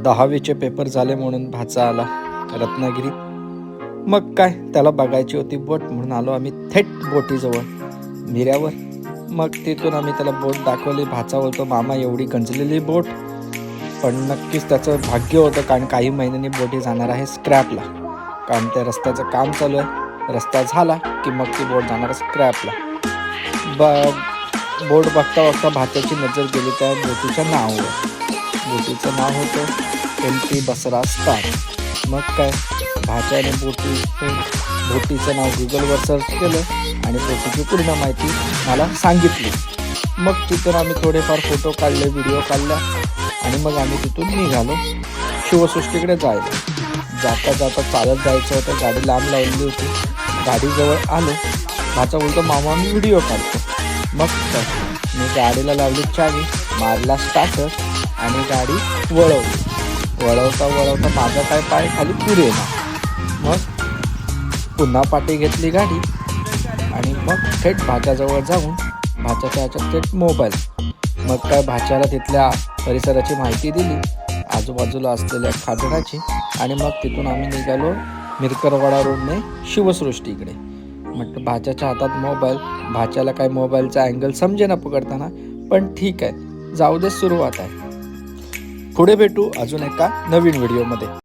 10वीचे paper झाले म्हणून भाचा आला रत्नागिरीत। मग काय त्याला बघायची होती बोट म्हणून आलो आम्ही थेट बोटीजवळ मिऱ्यावर। मग तिथून आम्ही त्याला बोट दाखवली। भाचा बोलतो मामा एवढी गंजलेली बोट, पण नक्कीच त्याचं भाग्य होतं कारण काही महिन्यांनी बोटी जाणार आहे स्क्रॅपला, कारण त्या रस्त्याचं काम चालू आहे। रस्ता झाला की मग ती बोट जाणार स्क्रॅपला। बोट बघता बघता भाच्याची नजर गेली त्या बोटीच्या नावावर। बोटीचं नाव होतं एमटी बसरा स्टार। मग काय भाच्याने बोटीचं नाव गुगलवर सर्च केलं आणि बोटीची पूर्ण माहिती मला सांगितली। मग तिथून आम्ही थोडेफार फोटो काढले, व्हिडिओ काढला आणि मग आम्ही तिथून निघालो शिवसृष्टीकडे जायला। जाता जाता चालत जायचं होतं, गाडी लांब लावली होती। गाडीजवळ आलो, भाचा बोलतो मामा मी व्हिडिओ काढतो। मग काय मी गाडीला लावली चावी, मारला स्टार्टर आणि गाडी वळवली। वळवता वळवता माझा काय पाय खाली पुढे ना। मग पुन्हा पाठी घेतली गाडी आणि मग थेट भाच्याजवळ जाऊन भाच्याच्या ह्याच्यात थेट मोबाईल। मग काय भाच्याला तिथल्या परिसराची माहिती दिली, आजूबाजूला असलेल्या खाजणाची, आणि मग तिथून आम्ही निघालो मिरकरवाडा रोडने शिवसृष्टीकडे। म्हटलं भाच्याच्या हातात मोबाईल, भाच्याला काय मोबाईलचा अँगल समजेना पकडताना, पण ठीक आहे जाऊ दे, सुरुवात आहे। पुढे भेटू अजून एका नवीन व्हिडिओमध्ये।